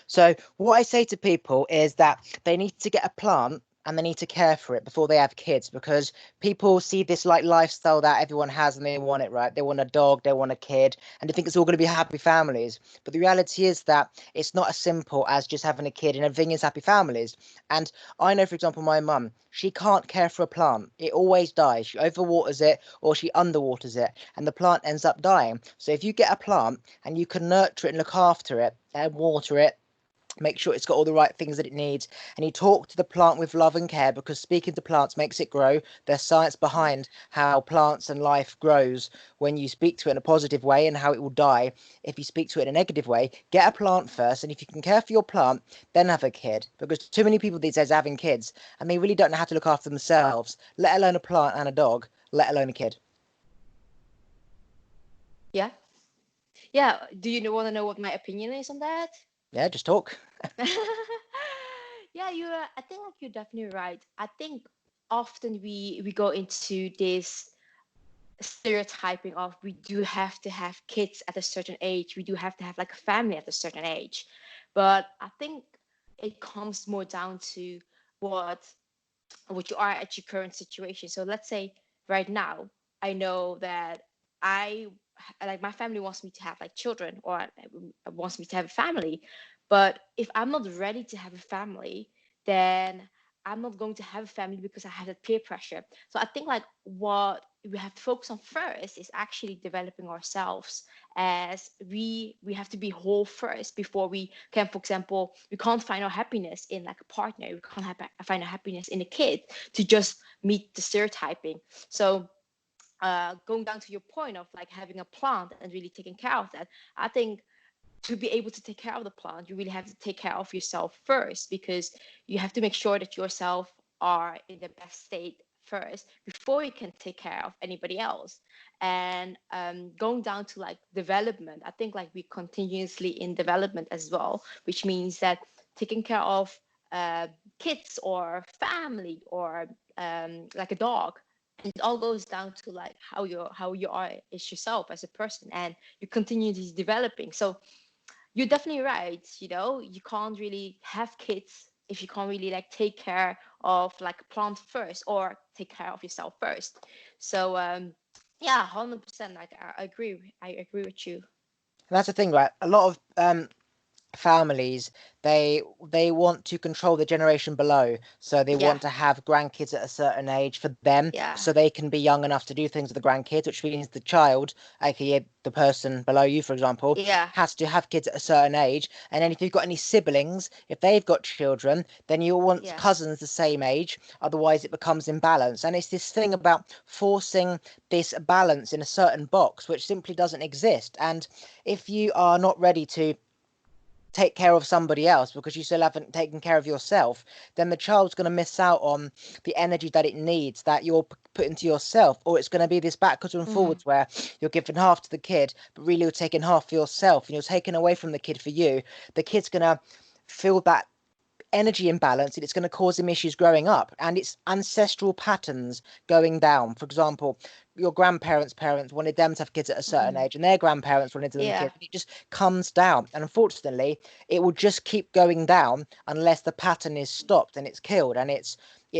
So what I say to people is that they need to get a plant and they need to care for it before they have kids, because people see this like lifestyle that everyone has and they want it, right? They want a dog, they want a kid, and they think it's all going to be happy families. But the reality is that it's not as simple as just having a kid and everything is happy families. And I know, for example, my mum, she can't care for a plant. It always dies. She overwaters it or she underwaters it, and the plant ends up dying. So if you get a plant and you can nurture it and look after it and water it, make sure it's got all the right things that it needs, and you talk to the plant with love and care, because speaking to plants makes it grow. There's science behind how plants and life grows when you speak to it in a positive way, and how it will die if you speak to it in a negative way. Get a plant first, and if you can care for your plant, then have a kid, because too many people these days are having kids and they really don't know how to look after themselves, let alone a plant and a dog, let alone a kid. Yeah. Yeah. Do you want to know what my opinion is on that? Yeah, just talk. Yeah, I think like you're definitely right. I think often we go into this stereotyping of we do have to have kids at a certain age, we do have to have like a family at a certain age. But I think it comes more down to what what you are at your current situation. So let's say right now, I know that I like my family wants me to have like children, or wants me to have a family. But if I'm not ready to have a family, then I'm not going to have a family because I have that peer pressure. So I think like what we have to focus on first is actually developing ourselves, as we have to be whole first before we can, for example, we can't find our happiness in like a partner, we can't find our happiness in a kid to just meet the stereotyping. So going down to your point of like having a plant and really taking care of that, I think to be able to take care of the plant, you really have to take care of yourself first, because you have to make sure that yourself are in the best state first before you can take care of anybody else. And going down to like development, I think like we continuously in development as well, which means that taking care of uh, kids or family or like a dog, and it all goes down to like how you are as yourself as a person, and you continuously developing. So you're definitely right. You can't really have kids if you can't really like take care of like a plant first, or take care of yourself first. So yeah, 100%. Like I agree with you. And that's the thing, right? A lot of families, they want to control the generation below, so they Yeah. want to have grandkids at a certain age for them, Yeah. so they can be young enough to do things with the grandkids, which means the child, aka the person below you, for example, Yeah. has to have kids at a certain age. And then if you've got any siblings, if they've got children, then you want Yeah. cousins the same age, otherwise it becomes imbalanced. And it's this thing about forcing this balance in a certain box which simply doesn't exist. And if you are not ready to take care of somebody else because you still haven't taken care of yourself, then the child's going to miss out on the energy that it needs that you're putting to yourself, or it's going to be this backwards and Hmm. forwards where you're giving half to the kid, but really you're taking half for yourself and you're taking away from the kid for you. The kid's going to feel that energy imbalance, and it's going to cause him issues growing up, and it's ancestral patterns going down. For example, your grandparents' parents wanted them to have kids at a certain Hmm. age, and their grandparents wanted them Yeah. kids, and it just comes down. And unfortunately, it will just keep going down unless the pattern is stopped and it's killed, and it's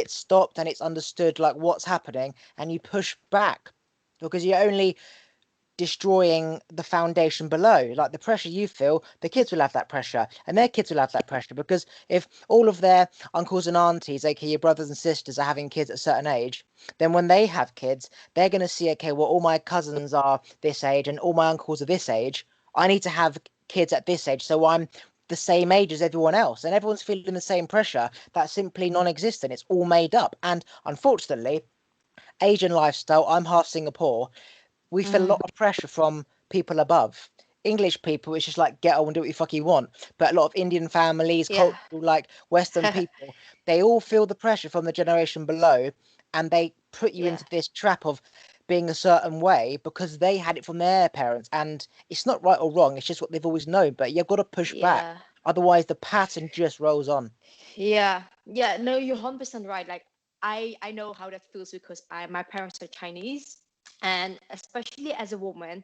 stopped and it's understood like what's happening, and you push back, because you're only destroying the foundation below. Like the pressure you feel, the kids will have that pressure, and their kids will have that pressure. Because if all of their uncles and aunties, aka your brothers and sisters, are having kids at a certain age, then when they have kids, they're going to see, okay, well, all my cousins are this age and all my uncles are this age. I need to have kids at this age, so I'm the same age as everyone else, and everyone's feeling the same pressure. That's simply non-existent. It's all made up. And unfortunately, Asian lifestyle, I'm half Singapore, we feel a Hmm. lot of pressure from people above. English people, it's just like get on and do what you fuck you want. But a lot of Indian families, Yeah. cultural, like Western people, they all feel the pressure from the generation below, and they put you Yeah. into this trap of being a certain way because they had it from their parents. And it's not right or wrong, it's just what they've always known. But you've got to push back. Yeah. Otherwise, the pattern just rolls on. Yeah, yeah, no, you're 100% right. Like I know how that feels because my parents are Chinese, And especially as a woman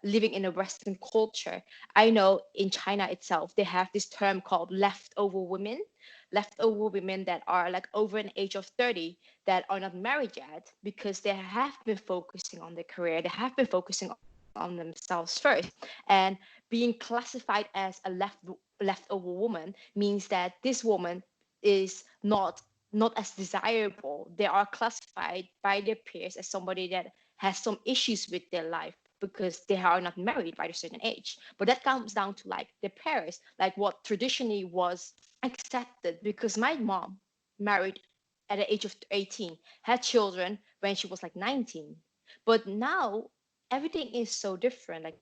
living in a Western culture, I know in China itself, they have this term called leftover women that are like over an age of 30 that are not married yet because they have been focusing on their career, they have been focusing on themselves first. And being classified as a leftover woman means that this woman is not as desirable. They are classified by their peers as somebody that has some issues with their life because they are not married by a certain age. But that comes down to like their parents, like what traditionally was accepted. Because my mom married at the age of 18, had children when she was like 19. But now everything is so different. Like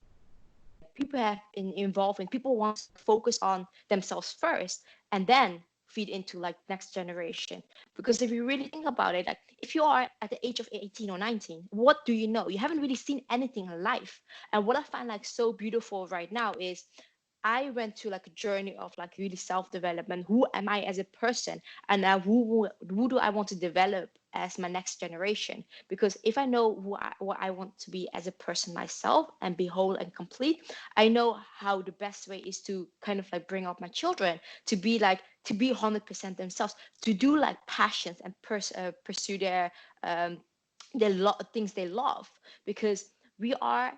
people have been involving, people want to like focus on themselves first and then feed into like next generation. Because if you really think about it, like if you are at the age of 18 or 19, what do you know? You haven't really seen anything in life. And what I find like so beautiful right now is I went to like a journey of like really self-development. Who am I as a person? And now who do I want to develop as my next generation? Because if I know what I want to be as a person myself and be whole and complete, I know how the best way is to kind of like bring up my children to be 100% themselves, to do like passions and pursue um, things they love. Because we are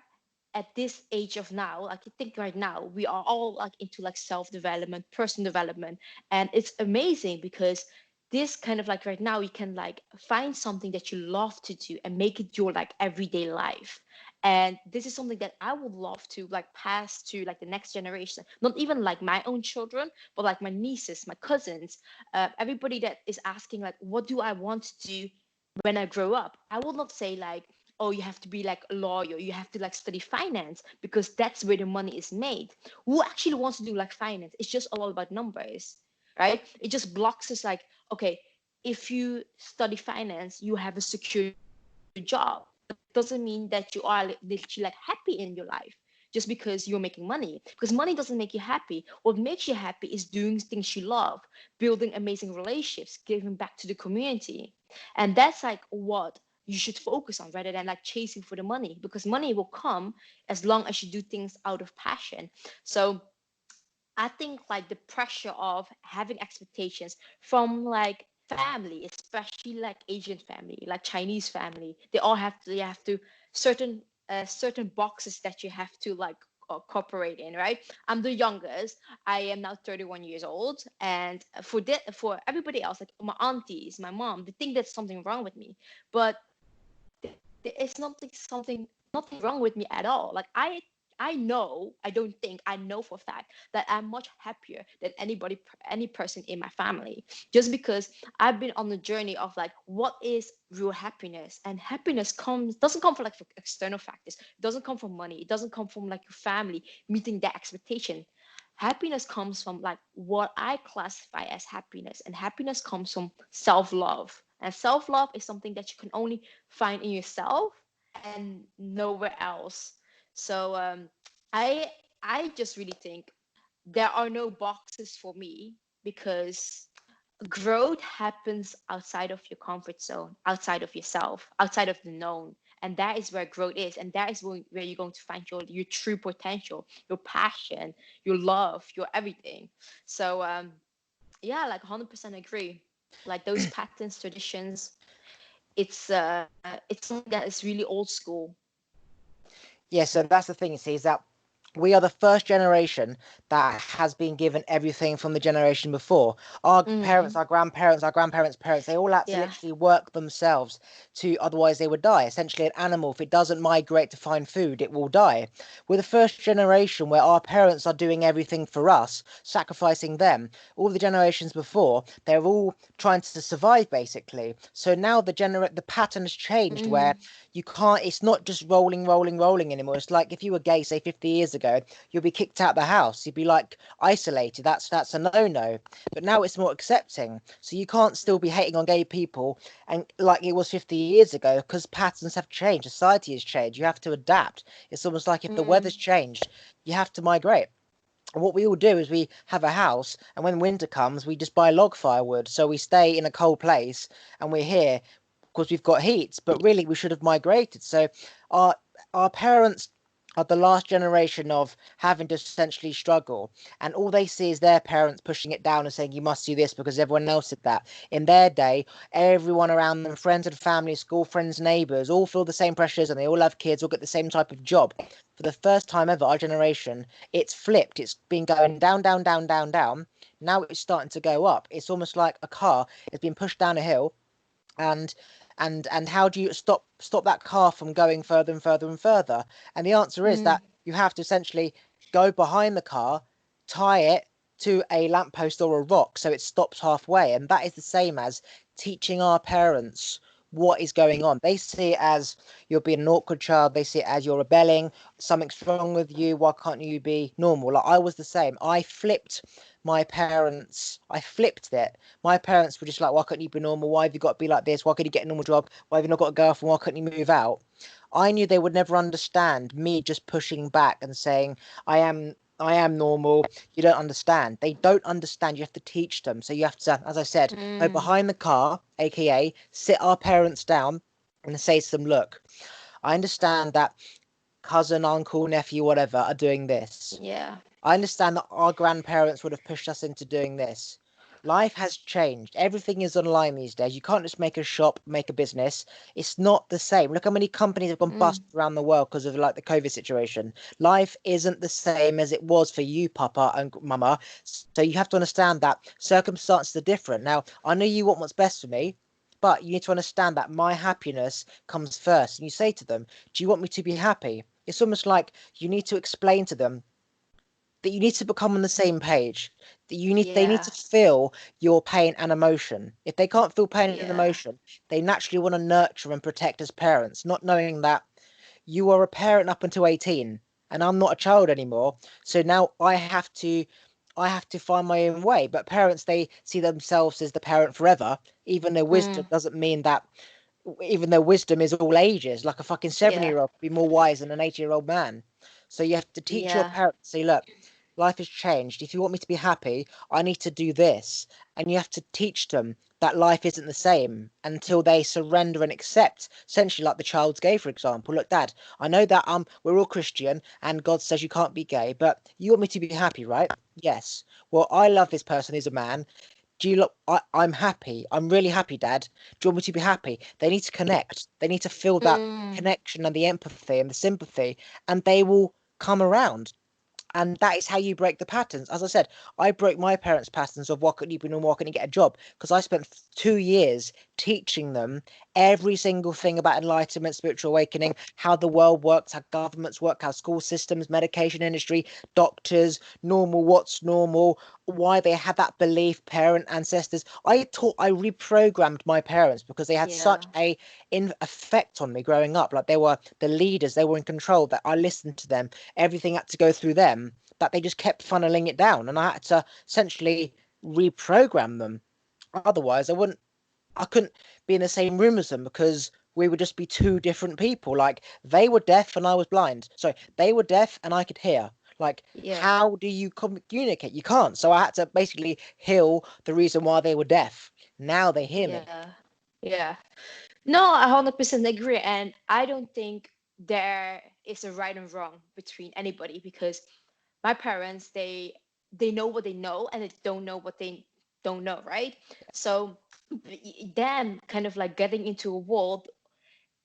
at this age of now, like I think right now we are all like into like self-development, personal development. And it's amazing because this kind of like right now you can like find something that you love to do and make it your like everyday life. And this is something that I would love to like pass to like the next generation, not even like my own children, but like my nieces, my cousins, everybody that is asking like what do I want to do when I grow up. I will not say like, oh, you have to be like a lawyer, you have to like study finance because that's where the money is made. Who actually wants to do like finance? It's just all about numbers, right? It just blocks us like, okay, if you study finance, you have a secure job. But it doesn't mean that you are literally like happy in your life just because you're making money. Because money doesn't make you happy. What makes you happy is doing things you love, building amazing relationships, giving back to the community. And that's like what you should focus on rather than like chasing for the money, because money will come as long as you do things out of passion. So I think like the pressure of having expectations from like family, especially like Asian family, like Chinese family, they have to certain certain boxes that you have to like cooperate in, right? I'm the youngest. I am now 31 years old, and for everybody else, like my aunties, my mom, they think there's something wrong with me, but there is nothing wrong with me at all. Like I know, I don't think, I know for a fact that I'm much happier than any person in my family, just because I've been on the journey of like what is real happiness. And happiness comes doesn't come from like external factors. It doesn't come from money. It doesn't come from like your family meeting that expectation. Happiness comes from like what I classify as happiness, and happiness comes from self-love. And self-love is something that you can only find in yourself and nowhere else. So I I just really think there are no boxes for me, because growth happens outside of your comfort zone, outside of yourself, outside of the known. And that is where growth is. And that is where you're going to find your true potential, your passion, your love, your everything. So yeah, like 100% agree. Like those patterns, traditions, it's something that is really old school. Yeah, so that's the thing, you see, is that we are the first generation that has been given everything from the generation before. Our parents, Mm, our grandparents' parents, they all had to yeah. literally work themselves to, otherwise they would die. Essentially, an animal, if it doesn't migrate to find food, it will die. We're the first generation where our parents are doing everything for us, sacrificing them. All the generations before, they're all trying to survive basically. So now the pattern has changed where Mm, you can't, it's not just rolling anymore. It's like if you were gay, say 50 years ago, you'll be kicked out of the house. You'd be like isolated. That's a no-no. But now it's more accepting. So you can't still be hating on gay people and like it was 50 years ago, because patterns have changed, society has changed. You have to adapt. It's almost like if the weather's mm, changed, you have to migrate. And what we all do is we have a house, and when winter comes, we just buy log firewood. So we stay in a cold place, and we're here. because we've got heat, but really we should have migrated. So our our parents are the last generation of having to essentially struggle, and all they see is their parents pushing it down and saying you must do this because everyone else did that. In their day, everyone around them, friends and family, school friends, neighbours, all feel the same pressures and they all have kids, all get the same type of job. For the first time ever, our generation, it's flipped. It's been going down, down, down, down, down. Now it's starting to go up. It's almost like a car has been pushed down a hill, and and how do you stop that car from going further and further and further? And the answer is Mm, that you have to essentially go behind the car, tie it to a lamppost or a rock so it stops halfway. And that is the same as teaching our parents what is going on. They see it as you're being an awkward child, they see it as you're rebelling, something's wrong with you, why can't you be normal? Like I was the same. I flipped it. My parents were just like, why couldn't you be normal? Why have you got to be like this? Why couldn't you get a normal job? Why have you not got a girlfriend? Why couldn't you move out? I knew they would never understand me just pushing back and saying, I am normal. You don't understand. They don't understand. You have to teach them. So you have to, as I said, go mm, behind the car, aka sit our parents down and say to them, look, I understand that cousin, uncle, nephew, whatever are doing this. yeah, I understand that our grandparents would have pushed us into doing this. Life has changed. Everything is online these days. You can't just make a shop, make a business. It's not the same. Look how many companies have gone mm, bust around the world because of like the COVID situation. Life isn't the same as it was for you, Papa and Mama. So you have to understand that circumstances are different. Now, I know you want what's best for me, but you need to understand that my happiness comes first. And you say to them, do you want me to be happy? It's almost like you need to explain to them that you need to become on the same page. That they need yeah, to feel your pain and emotion. If they can't feel pain and yeah, emotion, they naturally want to nurture and protect as parents, not knowing that you are a parent up until 18 and I'm not a child anymore. So now I have to find my own way. But parents, they see themselves as the parent forever, even though wisdom mm, doesn't mean that, even though wisdom is all ages, like a fucking 70 yeah, year old could be more wise than an 80-year-old man. So you have to teach your yeah, parents, say, look, life has changed. If you want me to be happy, I need to do this. And you have to teach them that life isn't the same until they surrender and accept, essentially like the child's gay, for example. Look, Dad, I know that we're all Christian and God says you can't be gay, but you want me to be happy, right? Yes. Well, I love this person who's a man. Do you look? I'm happy. I'm really happy, Dad. Do you want me to be happy? They need to connect. They need to feel that mm, connection and the empathy and the sympathy, and they will come around. And that is how you break the patterns. As I said, I broke my parents' patterns of what could you be normal, what can you get a job? Because I spent 2 years teaching them every single thing about enlightenment, spiritual awakening, how the world works, how governments work, how school systems, medication industry, doctors, normal, what's normal, why they had that belief, parent, ancestors. I reprogrammed my parents because they had yeah, such a in effect on me growing up. Like they were the leaders, they were in control, that I listened to them, everything had to go through them, that they just kept funneling it down, and I had to essentially reprogram them. Otherwise, I couldn't be in the same room as them because we would just be two different people. Like they were deaf and I was blind. Sorry, they were deaf and I could hear. Like, yeah, how do you communicate? You can't. So I had to basically heal the reason why they were deaf. Now they hear me. yeah, yeah. No, I 100% agree. And I don't think there is a right and wrong between anybody because my parents, they know what they know and they don't know what they don't know, right? So them kind of like getting into a world,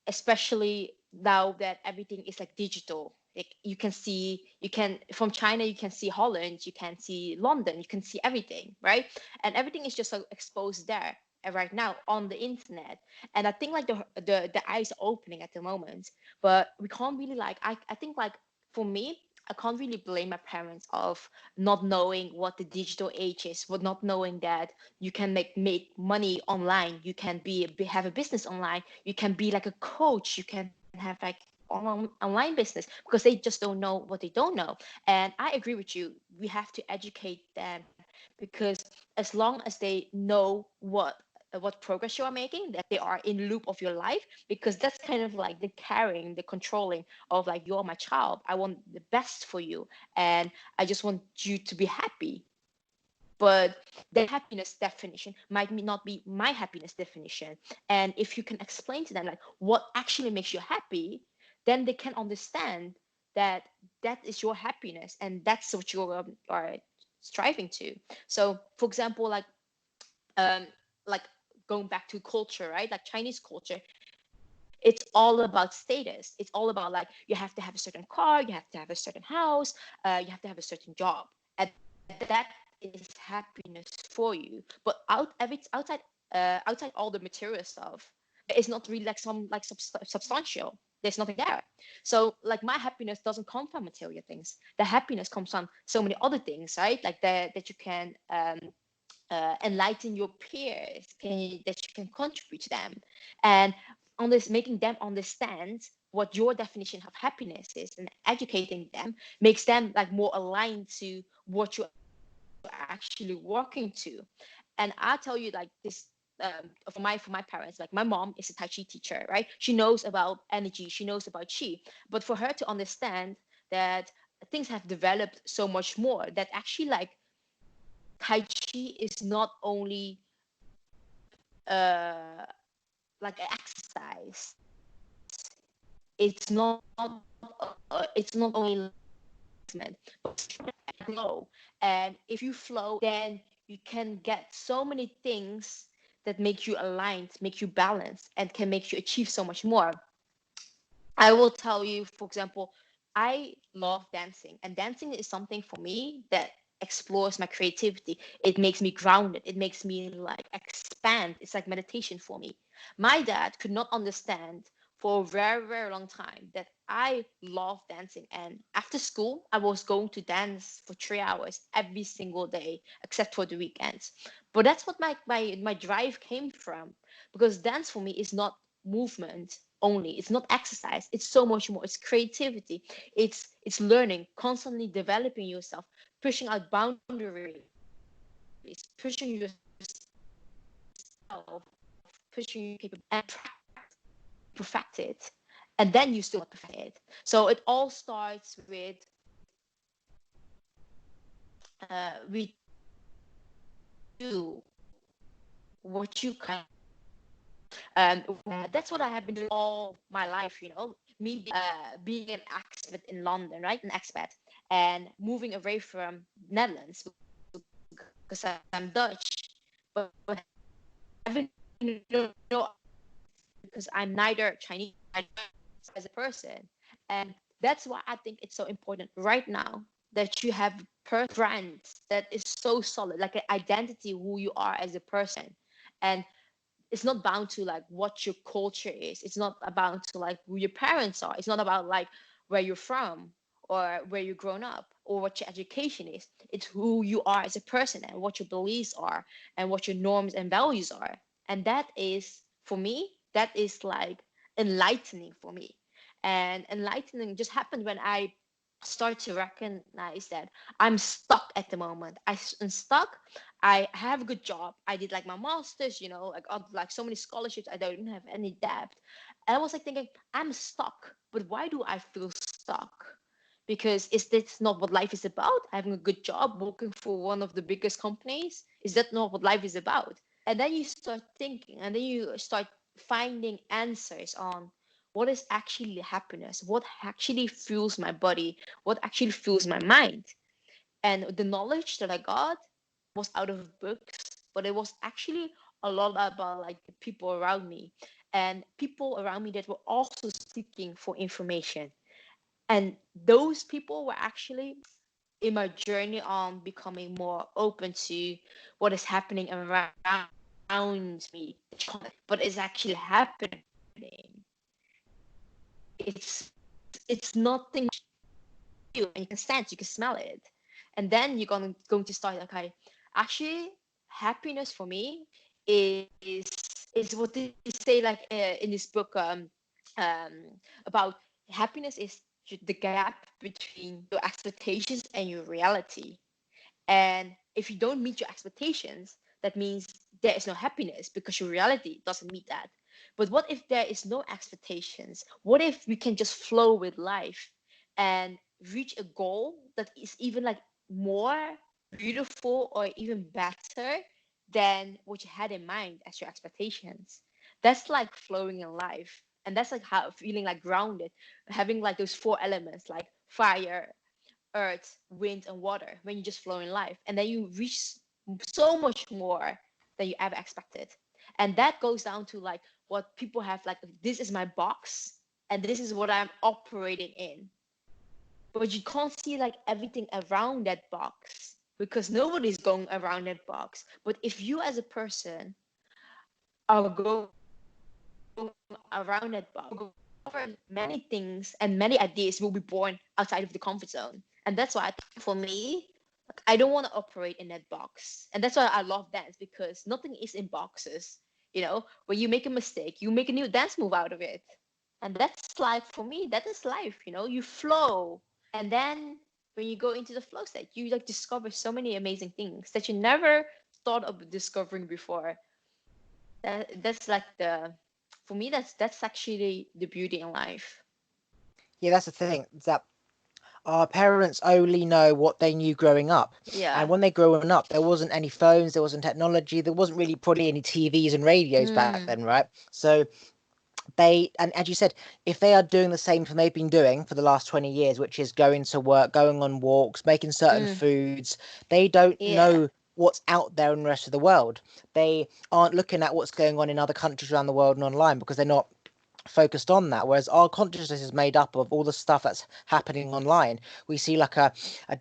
especially now that everything is like digital. Like you can from China, you can see Holland, you can see London, you can see everything, right? And everything is just like exposed there right now on the internet. And I think like the eyes are opening at the moment, but we can't really like I think like for me, I can't really blame my parents of not knowing what the digital age is, for not knowing that you can make money online, you can have a business online, you can be like a coach, you can have like online business, because they just don't know what they don't know. And I agree with you, we have to educate them, because as long as they know what progress you are making, that they are in loop of your life, because that's kind of like the carrying, the controlling of like, you're my child, I want the best for you, and I just want you to be happy. but their happiness definition might not be my happiness definition. And if you can explain to them like what actually makes you happy, then they can understand that that is your happiness and that's what you are striving to. So for example, um like going back to culture, right? Like Chinese culture, it's all about status. It's all about like you have to have a certain car, you have to have a certain house, you have to have a certain job, and that is happiness for you. But outside outside all the material stuff, there is not really like some like substantial. There's nothing there. So like my happiness doesn't come from material things. The happiness comes from so many other things, right? Like that you can enlighten your peers, that you can contribute to them, and on this making them understand what your definition of happiness is and educating them makes them like more aligned to what you're actually working to. And I tell you like this, for my parents, like my mom is a Tai Chi teacher, right? She knows about energy, she knows about Chi, but for her to understand that things have developed so much more, that actually like Tai Chi is not only like an exercise. It's not it's not only like movement, but flow. And if you flow, then you can get so many things that make you aligned, make you balanced, and can make you achieve so much more. I will tell you, for example, I love dancing, and dancing is something for me that explores my creativity. It makes me grounded. It makes me like expand. It's like meditation for me. My dad could not understand for a very, very long time that I love dancing. And after school, I was going to dance for 3 hours every single day, except for the weekends. But that's what my drive came from, because dance for me is not movement only, it's not exercise, it's so much more. It's creativity, it's learning, constantly developing yourself, pushing out boundaries, pushing yourself, pushing your capability, and perfect it, and then you still not perfect it. So it all starts with you what you kind of want. That's what I have been doing all my life, me being an expat in London, right? An expat, and moving away from Netherlands because I'm Dutch, but having no accent because I'm neither Chinese nor Dutch as a person. And that's why I think it's so important right now that you have personal brand that is so solid, like an identity who you are as a person. And it's not bound to like what your culture is. It's not about to like who your parents are. It's not about like where you're from or where you've grown up or what your education is. It's who you are as a person and what your beliefs are and what your norms and values are. And that is, for me, that is like enlightening for me. And enlightening just happened when I start to recognize that I'm stuck at the moment. I'm stuck. I have a good job. I did like my masters, like so many scholarships. I don't even have any debt. And I was like thinking, I'm stuck. But why do I feel stuck? Because is this not what life is about? Having a good job, working for one of the biggest companies? Is that not what life is about? And then you start thinking, and then you start finding answers on what is actually happiness, what actually fuels my body, what actually fuels my mind. And the knowledge that I got was out of books, but it was actually a lot about like the people around me and people around me that were also seeking for information. And those people were actually in my journey on becoming more open to what is happening around me, but is actually happening. It's nothing you and you can sense, you can smell it. And then you're going to start, okay, actually happiness for me is is what they say like in this book about happiness is the gap between your expectations and your reality. And if you don't meet your expectations, that means there is no happiness because your reality doesn't meet that. But what if there is no expectations? What if we can just flow with life and reach a goal that is even like more beautiful or even better than what you had in mind as your expectations. That's like flowing in life. And that's like how feeling like grounded, having like those four elements like fire, earth, wind, and water when you just flow in life. And then you reach so much more than you ever expected. And that goes down to like what people have like, this is my box and this is what I'm operating in. But you can't see like everything around that box because nobody's going around that box. But if you as a person are going around that box, go over many things and many ideas will be born outside of the comfort zone. And that's why I think for me, like, I don't want to operate in that box. And that's why I love dance because nothing is in boxes. When you make a mistake, you make a new dance move out of it. And that's life for me. That is life. You flow. And then when you go into the flow state, you like discover so many amazing things that you never thought of discovering before. That's like for me, that's actually the beauty in life. Yeah, that's the thing. Is that our parents only know what they knew growing up. And Yeah. when they growing up, there wasn't any phones, there wasn't technology, there wasn't really probably any TVs and radios back Mm, then, right? So and as you said, if they are doing the same thing they've been doing for the last 20 years, which is going to work, going on walks, making certain mm, foods, they don't yeah. know what's out there in the rest of the world. They aren't looking at what's going on in other countries around the world and online because they're not focused on that, whereas our consciousness is made up of all the stuff that's happening online. We see like a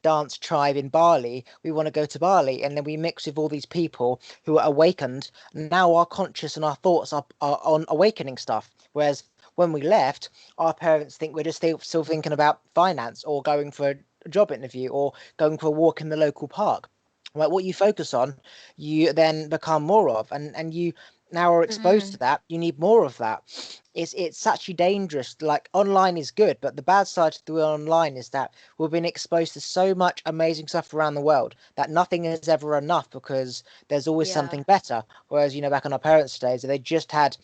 dance tribe in Bali, we want to go to Bali, and then we mix with all these people who are awakened. Now our conscious and our thoughts are on awakening stuff, whereas when we left, our parents think we're just still thinking about finance or going for a job interview or going for a walk in the local park. Like what you focus on, you then become more of, and you now are exposed to Mm, that. You need more of that. It's actually dangerous. Like online is good, but the bad side to the online is that we've been exposed to so much amazing stuff around the world that nothing is ever enough because there's always yeah. something better. Whereas back in our parents' days, they just had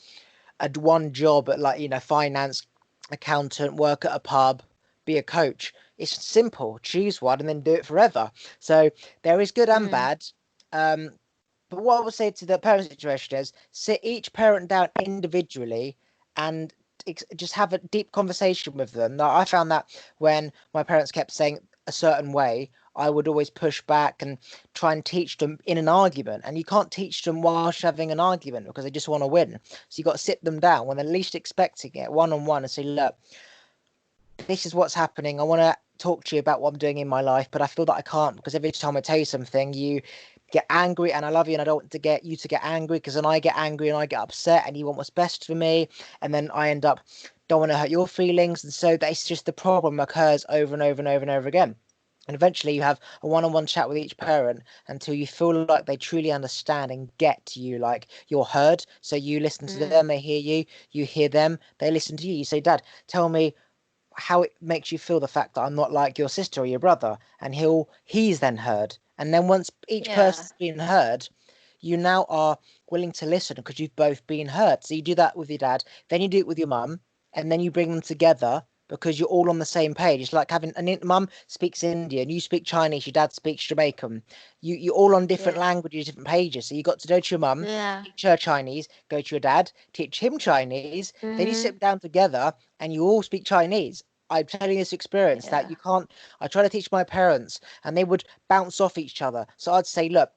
a one job at like finance, accountant, work at a pub, be a coach. It's simple. Choose one and then do it forever. So there is good and Mm, bad. Um, but what I would say to the parent situation is sit each parent down individually and just have a deep conversation with them. Now, I found that when my parents kept saying a certain way, I would always push back and try and teach them in an argument. And you can't teach them whilst having an argument because they just want to win. So you got to sit them down when they're least expecting it, one on one, and say, look, this is what's happening. I want to talk to you about what I'm doing in my life, but I feel that I can't because every time I tell you something, you get angry, and I love you and I don't want to get you to get angry because then I get angry and I get upset and you want what's best for me, and then I end up don't want to hurt your feelings, and so that's just the problem occurs over and over and over and over again. And eventually you have a one-on-one chat with each parent until you feel like they truly understand and get you, like you're heard. So you listen to mm, them, they hear you, you hear them, they listen to you. You say, Dad, tell me how it makes you feel, the fact that I'm not like your sister or your brother, and he's then heard. And then once each yeah. person's been heard, you now are willing to listen because you've both been heard. So you do that with your dad, then you do it with your mum, and then you bring them together because you're all on the same page. It's like having mum speaks Indian, you speak Chinese, your dad speaks Jamaican. You're all on different Yeah. languages, different pages. So you got to go to your mum, Yeah. teach her Chinese, go to your dad, teach him Chinese, then you Mm-hmm. sit down together and you all speak Chinese. I'm telling this experience that Yeah. you can't. I try to teach my parents, and they would bounce off each other. So I'd say, look,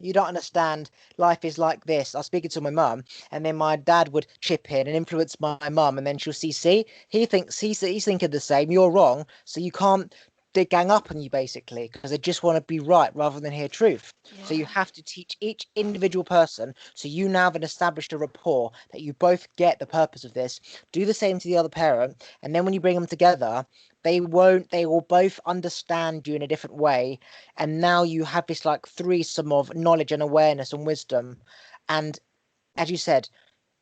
you don't understand. Life is like this. I was speaking to my mum, and then my dad would chip in and influence my mum, and then she'll see, he thinks he's thinking the same. You're wrong, so you can't. They gang up on you basically because they just want to be right rather than hear truth. So you Yeah. have to teach each individual person. So you now have established a rapport that you both get the purpose of this. Do the same to the other parent, and then when you bring them together, they won't. They will both understand you in a different way, and now you have this like threesome of knowledge and awareness and wisdom. And as you said,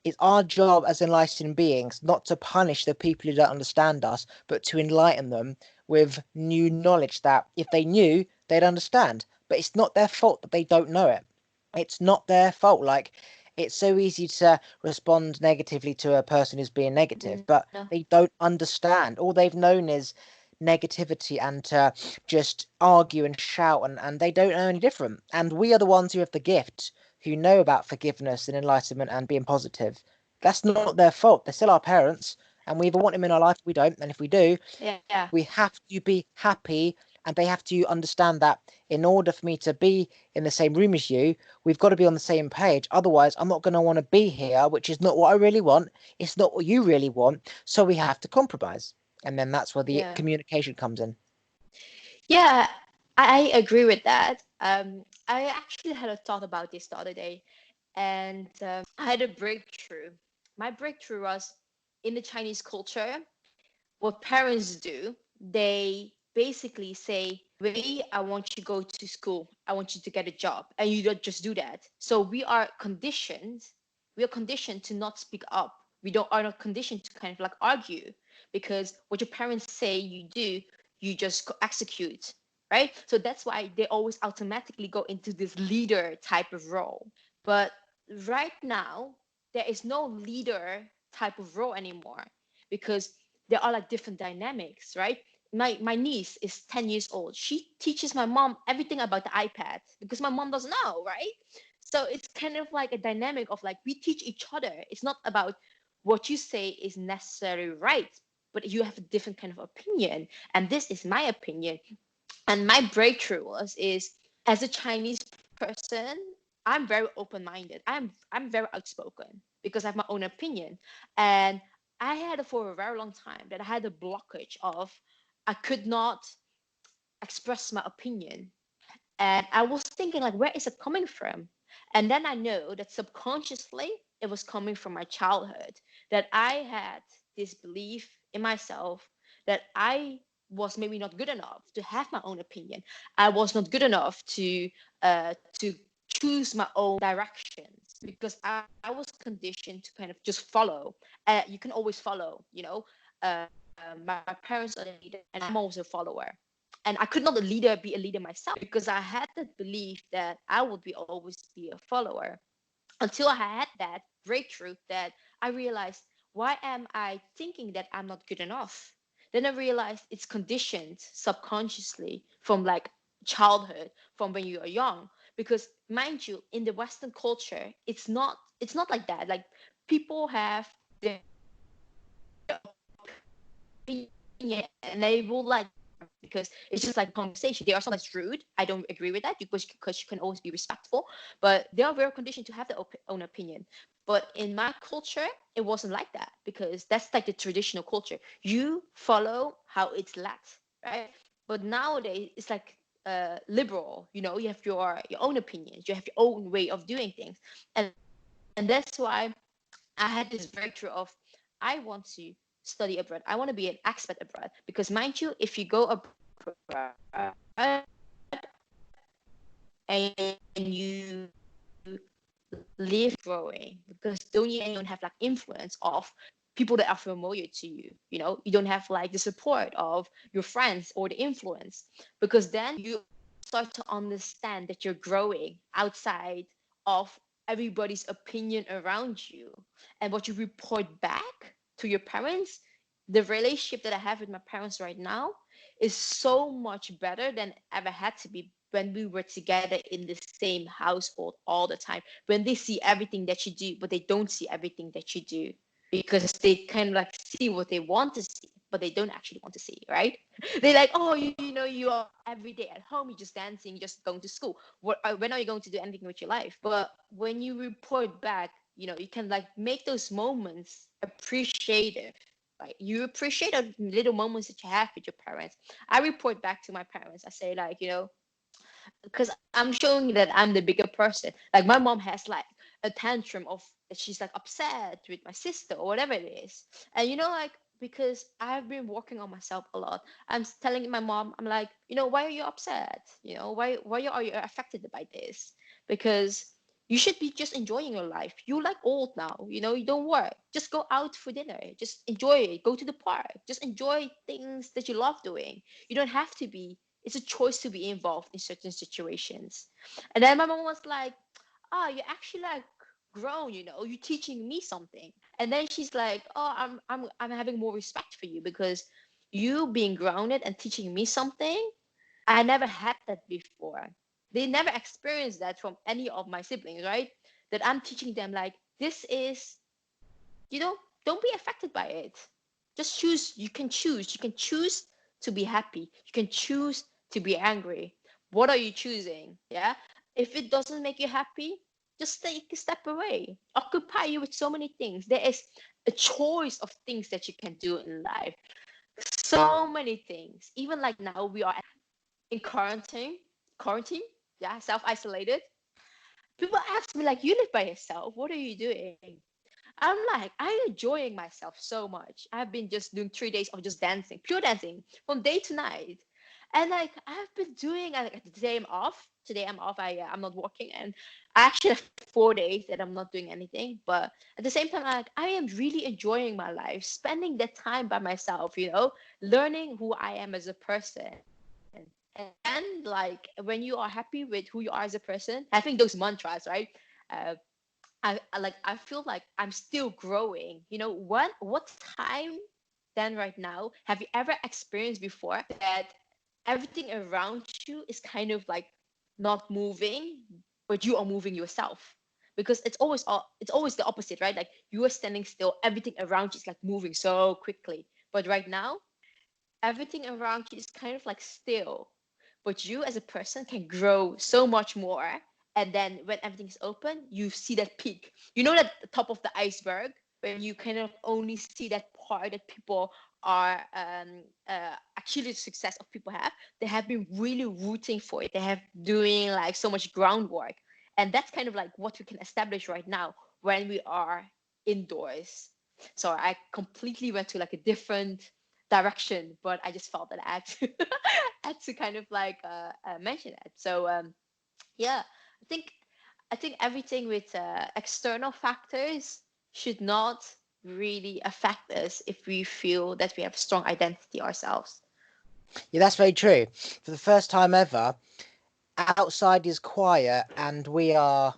it's our job as enlightened beings not to punish the people who don't understand us, but to enlighten them with new knowledge that if they knew, they'd understand. But it's not their fault that they don't know it. It's not their fault. Like, it's so easy to respond negatively to a person who's being negative, Mm, but no. they don't understand. All they've known is negativity and to just argue and shout, and they don't know any different. And we are the ones who have the gift, who know about forgiveness and enlightenment and being positive. That's not their fault. They're still our parents, and we either want them in our life, we don't. And if we do, Yeah. we have to be happy, and they have to understand that in order for me to be in the same room as you, we've got to be on the same page. Otherwise, I'm not going to want to be here, which is not what I really want. It's not what you really want. So we have to compromise. And then that's where the Yeah. communication comes in. Yeah, I agree with that. I actually had a thought about this the other day, and I had a breakthrough. My breakthrough was in the Chinese culture. What parents do, they basically say, Wei, I want you to go to school. I want you to get a job. And you don't just do that. So we are conditioned to not speak up. We don't are not conditioned to kind of like argue because what your parents say you do, you just execute, right? So that's why they always automatically go into this leader type of role. But right now, there is no leader type of role anymore because there are like different dynamics, right? My niece is 10 years old. She teaches my mom everything about the iPad because my mom doesn't know, right? So it's kind of like a dynamic of like we teach each other. It's not about what you say is necessarily right, but you have a different kind of opinion. And this is my opinion. And my breakthrough is as a Chinese person, I'm very open-minded. I'm very outspoken because I have my own opinion. And I had it for a very long time that I had a blockage of I could not express my opinion. And I was thinking, like, where is it coming from? And then I know that subconsciously it was coming from my childhood, that I had this belief in myself that I was maybe not good enough to have my own opinion. I was not good enough to choose my own directions because I was conditioned to kind of just follow. You can always follow, my parents are the leader and I'm also a follower, and I could not be a leader myself because I had that belief that I would be always be a follower until I had that breakthrough that I realized, why am I thinking that I'm not good enough? Then I realized it's conditioned subconsciously from like childhood, from when you are young. Because mind you, in the Western culture, it's not like that. Like people have their opinion and they will like because it's just like a conversation. There are some that's rude. I don't agree with that because you can always be respectful, but they are very conditioned to have their own opinion. But in my culture, it wasn't like that because that's like the traditional culture. You follow how it's led, right? But nowadays it's like liberal. You have your own opinions. You have your own way of doing things, and that's why I had this breakthrough of I want to study abroad. I want to be an expat abroad because, mind you, if you go abroad and you live growing, because don't you anyone have like influence of people that are familiar to you. You don't have like the support of your friends or the influence, because then you start to understand that you're growing outside of everybody's opinion around you. And what you report back to your parents, the relationship that I have with my parents right now is so much better than ever had to be when we were together in the same household all the time. When they see everything that you do, but they don't see everything that you do because they kind of like see what they want to see, but they don't actually want to see, right? They're like, oh, you are every day at home, you're just dancing, you're just going to school. When are you going to do anything with your life? But when you report back, you can like make those moments appreciative. Like you appreciate the little moments that you have with your parents. I report back to my parents. I say like, because I'm showing that I'm the bigger person. Like my mom has like a tantrum of that she's like upset with my sister or whatever it is. And like because I've been working on myself a lot, I'm telling my mom, I'm like, why are you upset? Why are you affected by this? Because you should be just enjoying your life. You're like old now, you don't work. Just go out for dinner. Just enjoy it. Go to the park. Just enjoy things that you love doing. You don't have to be it's a choice to be involved in certain situations. And then my mom was like, oh, you're actually like grown, you're teaching me something. And then she's like, oh, I'm having more respect for you because you being grounded and teaching me something, I never had that before. They never experienced that from any of my siblings, right? That I'm teaching them like this is, you know, don't be affected by it. Just choose. You can choose. You can choose to be happy. You can choose to be angry. What are you choosing? Yeah. If it doesn't make you happy, just take a step away. Occupy you with so many things. There is a choice of things that you can do in life. So many things. Even like now we are in quarantine, yeah, self-isolated. People ask me like, you live by yourself, what are you doing? I'm like, I'm enjoying myself so much. I've been just doing 3 days of just dancing, pure dancing from day to night. And like I've been doing, like today I'm off. Today I'm off. I'm not working, and I actually have 4 days that I'm not doing anything. But at the same time, like I am really enjoying my life, spending that time by myself. Learning who I am as a person. And then, like when you are happy with who you are as a person, having those mantras, right? Uh, I feel like I'm still growing. What time then right now have you ever experienced before that everything around you is kind of like not moving, but you are moving yourself? Because it's always the opposite, right? Like you are standing still, everything around you is like moving so quickly. But right now, everything around you is kind of like still, but you as a person can grow so much more. And then when everything's open, you see that peak, that the top of the iceberg, when you kind of only see that part that people are actually the success of people they have been really rooting for it, they have doing like so much groundwork. And that's kind of like what we can establish right now when we are indoors. So I completely went to like a different direction, but I just felt that I had to, had to kind of like mention it. So yeah, I think I think everything with external factors should not really affect us if we feel that we have a strong identity ourselves. Yeah, that's very true. For the first time ever, outside is quiet and we are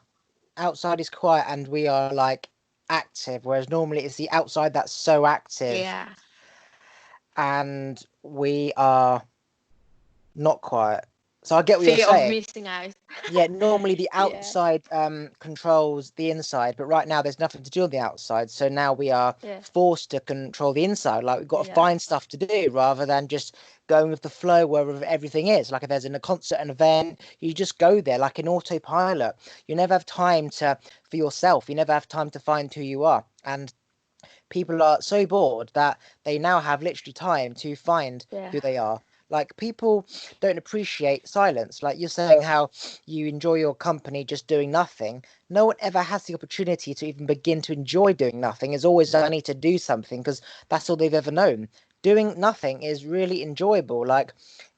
outside is quiet and we are like active, whereas normally it's the outside that's so active Yeah, and we are not quiet. So I get what you're fear of saying. missing out. Yeah, normally the Yeah, outside controls the inside, but right now there's nothing to do on the outside. So now we are yeah, forced to control the inside. Like we've got to yeah, find stuff to do rather than just going with the flow wherever everything is. Like if there's a concert, an event, you just go there like an autopilot. You never have time for yourself. You never have time to find who you are. And people are so bored that they now have literally time to find yeah, who they are. Like people don't appreciate silence. Like you're saying how you enjoy your company just doing nothing. No one ever has the opportunity to even begin to enjoy doing nothing. It's always I need to do something because that's all they've ever known. Doing nothing is really enjoyable. Like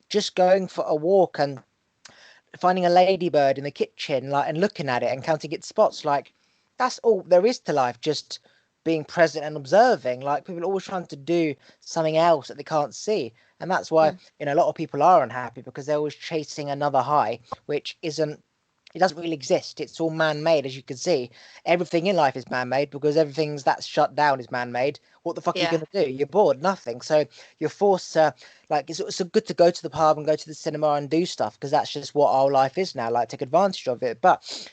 just going for a walk and finding a ladybird in the kitchen, like and looking at it and counting its spots, like that's all there is to life. Just being present and observing. Like people are always trying to do something else that they can't see, and that's why mm, a lot of people are unhappy because they're always chasing another high, which isn't. It doesn't really exist. It's all man-made, as you can see. Everything in life is man-made because everything's that's shut down is man-made. What the fuck are you yeah, gonna do? You're bored, nothing. So you're forced to like it's good to go to the pub and go to the cinema and do stuff because that's just what our life is now. Like take advantage of it, but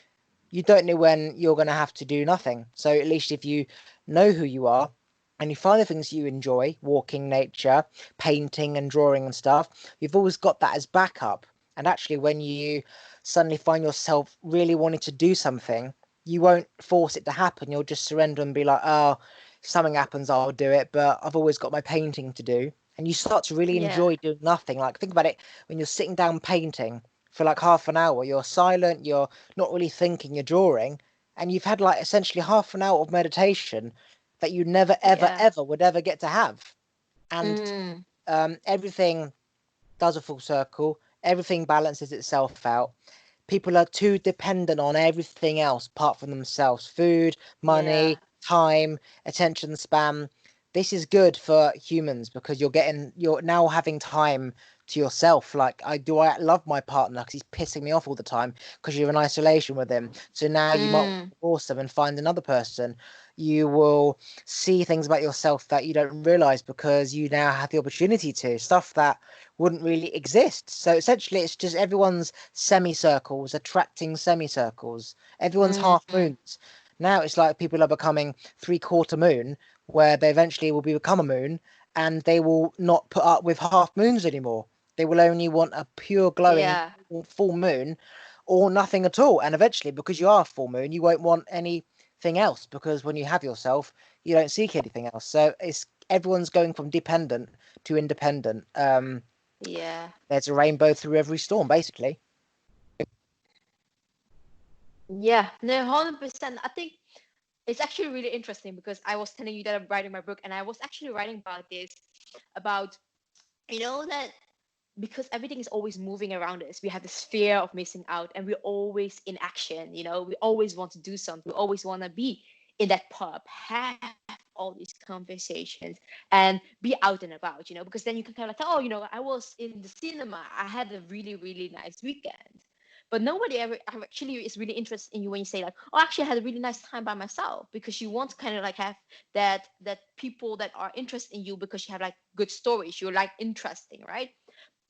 you don't know when you're going to have to do nothing. So at least if you know who you are and you find the things you enjoy, walking, nature, painting and drawing and stuff, you've always got that as backup. And actually when you suddenly find yourself really wanting to do something, you won't force it to happen. You'll just surrender and be like, oh, if something happens, I'll do it. But I've always got my painting to do. And you start to really yeah, enjoy doing nothing. Like think about it when you're sitting down painting for like half an hour, you're silent, you're not really thinking, you're drawing, and you've had like essentially half an hour of meditation that you never, ever, yeah, ever would ever get to have. And mm, everything does a full circle, everything balances itself out. People are too dependent on everything else apart from themselves food, yeah, money, time, attention span. This is good for humans because you're now having time to yourself. Like, I love my partner because he's pissing me off all the time because you're in isolation with him. So now you might divorce them and find another person. You will see things about yourself that you don't realize because you now have the opportunity to, stuff that wouldn't really exist. So essentially, it's just everyone's semicircles attracting semicircles. Everyone's half moons. Now it's like people are becoming 3/4 moon, where they eventually will become a moon, and they will not put up with half moons anymore. They will only want a pure glowing Yeah. full moon or nothing at all. And eventually, because you are full moon, you won't want anything else, because when you have yourself, you don't seek anything else. So it's everyone's going from dependent to independent. Yeah. There's a rainbow through every storm, basically. Yeah. No, 100%. I think it's actually really interesting because I was telling you that I'm writing my book, and I was actually writing about this, about, that because everything is always moving around us, we have this fear of missing out, and we're always in action. We always want to do something. We always want to be in that pub, have all these conversations, and be out and about. Because then you can kind of like, I was in the cinema. I had a really, really nice weekend. But nobody ever actually is really interested in you when you say like, oh, actually, I had a really nice time by myself, because you want to kind of like have that people that are interested in you because you have like good stories. You're like interesting, right?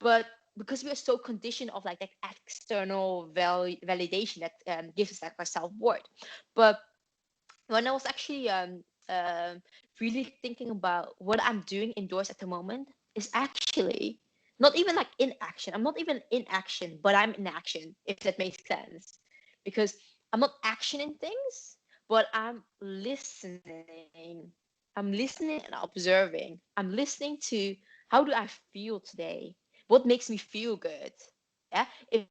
But because we are so conditioned of like that external validation that gives us like our self-worth. But when I was actually really thinking about what I'm doing indoors at the moment, is actually not even like in action. I'm not even in action, but I'm in action, if that makes sense. Because I'm not actioning things, but I'm listening. I'm listening and observing. I'm listening to, how do I feel today? What makes me feel good? Yeah. If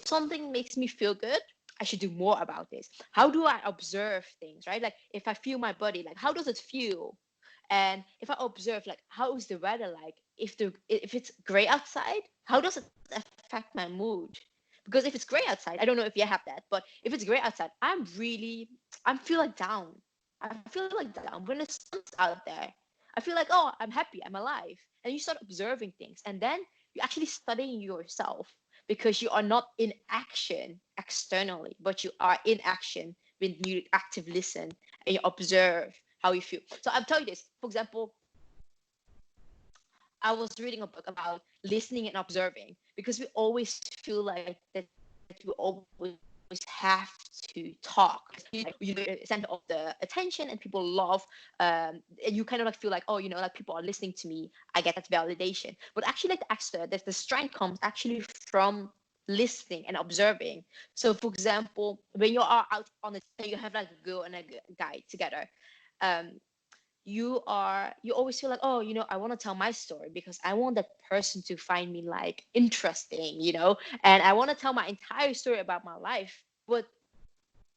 something makes me feel good, I should do more about this. How do I observe things, right? Like if I feel my body, like how does it feel? And if I observe, like how is the weather like? If it's gray outside, how does it affect my mood? Because if it's gray outside, I don't know if you have that, but if it's gray outside, I feel like down. I feel like down when the sun's out there. I feel like, oh, I'm happy, I'm alive. And you start observing things, and then you're actually studying yourself, because you are not in action externally, but you are in action when you active listen and you observe how you feel. So I'll tell you this. For example, I was reading a book about listening and observing, because we always feel like that we always have to talk. You're the center of the attention, and people love, and you kind of like feel like, oh, like people are listening to me. I get that validation. But actually, like the strength comes actually from listening and observing. So, for example, when you are out on a, you have like a girl and a guy together, um, you always feel like, oh, I want to tell my story because I want that person to find me like interesting, and I want to tell my entire story about my life. But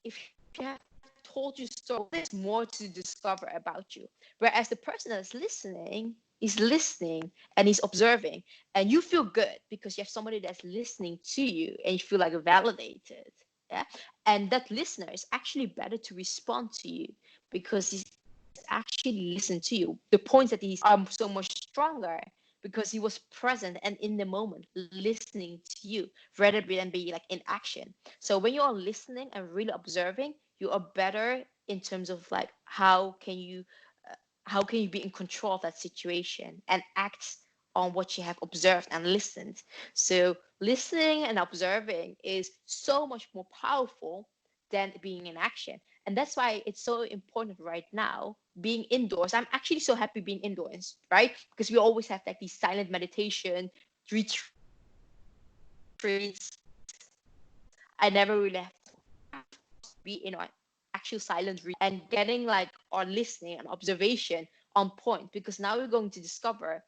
if you have told your story, there's more to discover about you. Whereas the person that's listening is listening and he's observing, and you feel good because you have somebody that's listening to you and you feel like validated. Yeah. And that listener is actually better to respond to you because he's actually listened to you. The points that he's so much stronger because he was present and in the moment listening to you rather than be like in action. So when you are listening and really observing, you are better in terms of like how can you be in control of that situation and act on what you have observed and listened. So listening and observing is so much more powerful than being in action. And that's why it's so important right now being indoors. I'm actually so happy being indoors, right? Because we always have like these silent meditation retreats. I never really have to be in an actual silent room and getting like or listening and observation on point, because now we're going to discover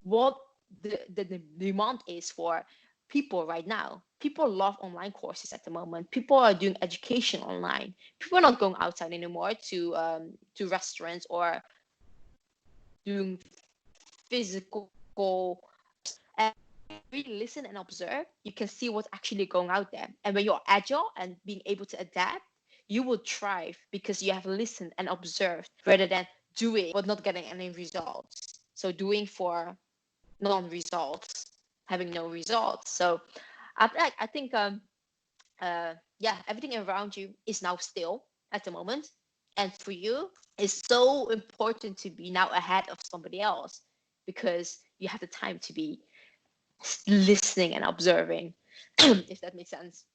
what the demand is for people right now. People love online courses at the moment. People are doing education online. People are not going outside anymore to restaurants or doing physical. And if you really listen and observe, you can see what's actually going out there. And when you're agile and being able to adapt, you will thrive because you have listened and observed rather than doing but not getting any results. So doing for non-results having no results. So I think yeah, everything around you is now still at the moment, and for you it's so important to be now ahead of somebody else because you have the time to be listening and observing, if that makes sense.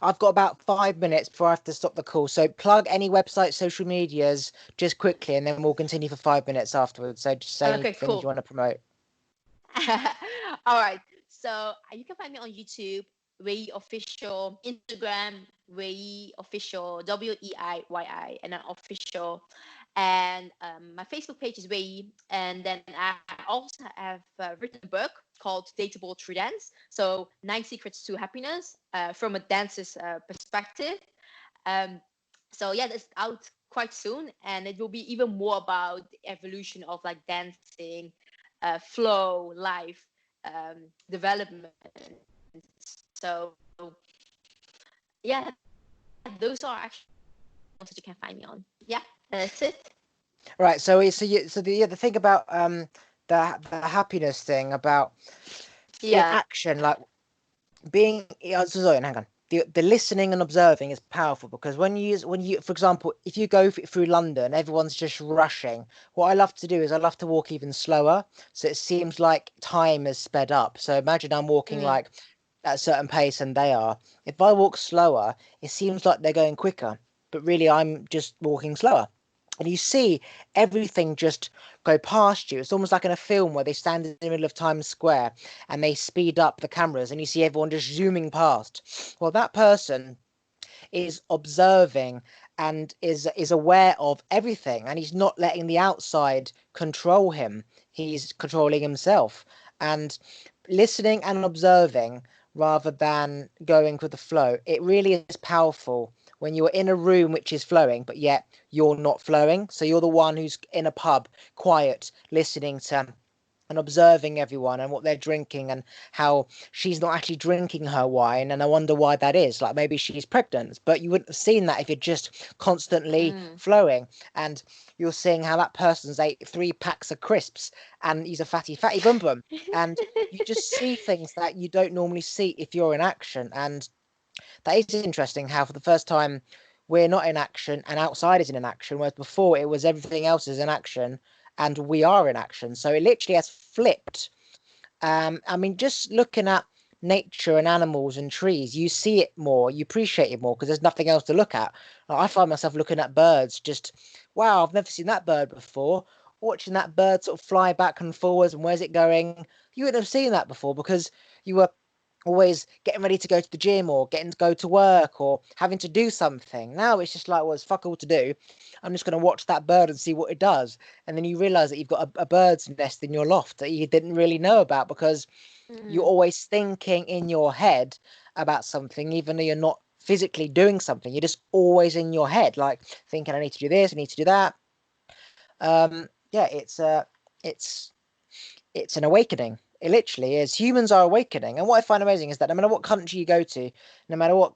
I've got about 5 minutes before I have to stop the call. So plug any website, social medias, just quickly, and then we'll continue for 5 minutes afterwards. So just say Okay, anything you cool. want to promote. All right. So you can find me on YouTube, Weiyi Official, Instagram, Weiyi Official, Weiyi, and then official. And my Facebook page is Weiyi. And then I also have written a book called Dateable Through Dance. So 9 Secrets to Happiness from a dancer's perspective. Um, so yeah, that's out quite soon, and it will be even more about the evolution of like dancing, flow, life, development. So yeah, those are actually the ones that you can find me on. Yeah, that's it. Right. So the thing about the happiness thing about in Yeah. action, like being sorry, hang on. The listening and observing is powerful because when you for example if you go through London, everyone's just rushing. What I love to do is I love to walk even slower, so it seems like time is sped up. So imagine I'm walking Mm. like at a certain pace and they are. If I walk slower, it seems like they're going quicker, but really I'm just walking slower. And you see everything just go past you. It's almost like in a film where they stand in the middle of Times Square and they speed up the cameras and you see everyone just zooming past. Well, that person is observing and is aware of everything, and he's not letting the outside control him. He's controlling himself and listening and observing rather than going with the flow. It really is powerful when you're in a room which is flowing, but yet you're not flowing. So you're the one who's in a pub, quiet, listening to and observing everyone and what they're drinking and how she's not actually drinking her wine, and I wonder why that is. Like maybe she's pregnant, but you wouldn't have seen that if you're just constantly Mm. flowing. And you're seeing how that person's ate 3 packs of crisps and he's a fatty bum bum. And you just see things that you don't normally see if you're in action. And that is interesting how for the first time we're not in action and outside is in action, whereas before it was everything else is in action and we are in action. So it literally has flipped. I mean, just looking at nature and animals and trees, you see it more, you appreciate it more because there's nothing else to look at. Like, I find myself looking at birds, just wow, I've never seen that bird before. Watching that bird sort of fly back and forwards and where's it going? You wouldn't have seen that before because you were always getting ready to go to the gym or getting to go to work or having to do something. Now it's just like, well, it's fuck all to do. I'm just going to watch that bird and see what it does. And then you realize that you've got a bird's nest in your loft that you didn't really know about because you're Mm. always thinking in your head about something, even though you're not physically doing something. You're just always in your head, like thinking, I need to do this, I need to do that. Yeah, it's it's an awakening. It literally is. Humans are awakening. And what I find amazing is that no matter what country you go to, no matter what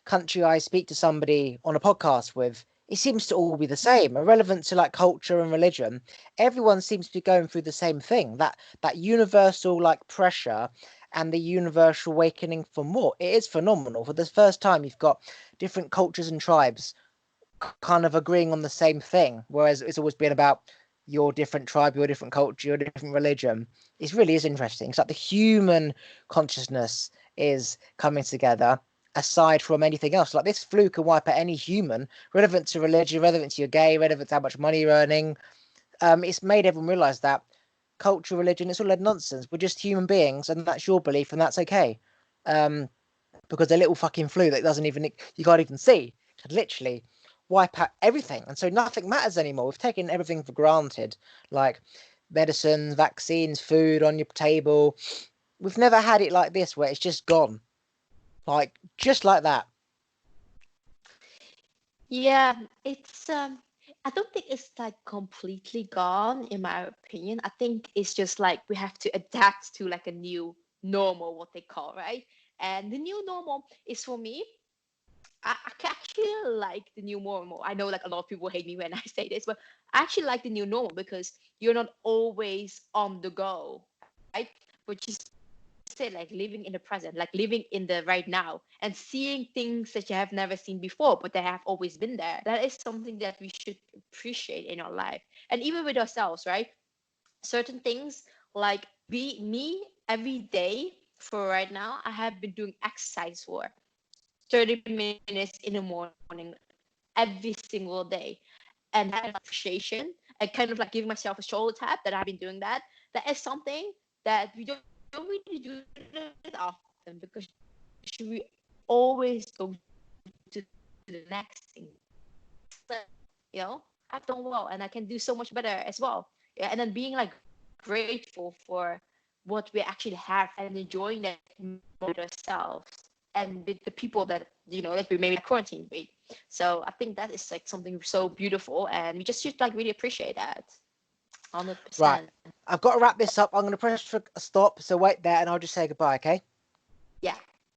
country I speak to somebody on a podcast with, it seems to all be the same. Irrelevant to like culture and religion, everyone seems to be going through the same thing. That universal like pressure and the universal awakening for more. It is phenomenal. For the first time, you've got different cultures and tribes kind of agreeing on the same thing, whereas it's always been about your different tribe, your different culture, your different religion. It really is interesting. It's like the human consciousness is coming together aside from anything else. Like this flu can wipe out any human, relevant to religion, relevant to your gay, relevant to how much money you're earning. It's made everyone realize that culture, religion, it's all a nonsense. We're just human beings, and that's your belief, and that's okay. Um, because a little fucking flu that doesn't even you can't even see could literally wipe out everything, and so nothing matters anymore. We've taken everything for granted, like medicines, vaccines, food on your table. We've never had it like this where it's just gone, like just like that. Yeah, it's I don't think it's like completely gone in my opinion. I think it's just like we have to adapt to like a new normal, what they call, right? And the new normal is for me, I actually like the new normal. I know like a lot of people hate me when I say this, but I actually like the new normal because you're not always on the go, right? what you said, like living in the present, like living in the right now, and seeing things that you have never seen before, but they have always been there. That is something that we should appreciate in our life, and even with ourselves, right? Certain things, like me every day for right now, I have been doing exercise for 30 minutes in the morning every single day. And that is appreciation, and kind of like giving myself a shoulder tap that I've been doing that. That is something that we don't really do that often, because we always go to the next thing, you know. I've done well and I can do so much better as well. Yeah, and then being like grateful for what we actually have and enjoying that moment with ourselves and with the people that, that we maybe like quarantine with. So I think that is like something so beautiful, and we just should like really appreciate that. 100%. Right. I've got to wrap this up. I'm going to press for a stop. So wait there and I'll just say goodbye, okay? Yeah.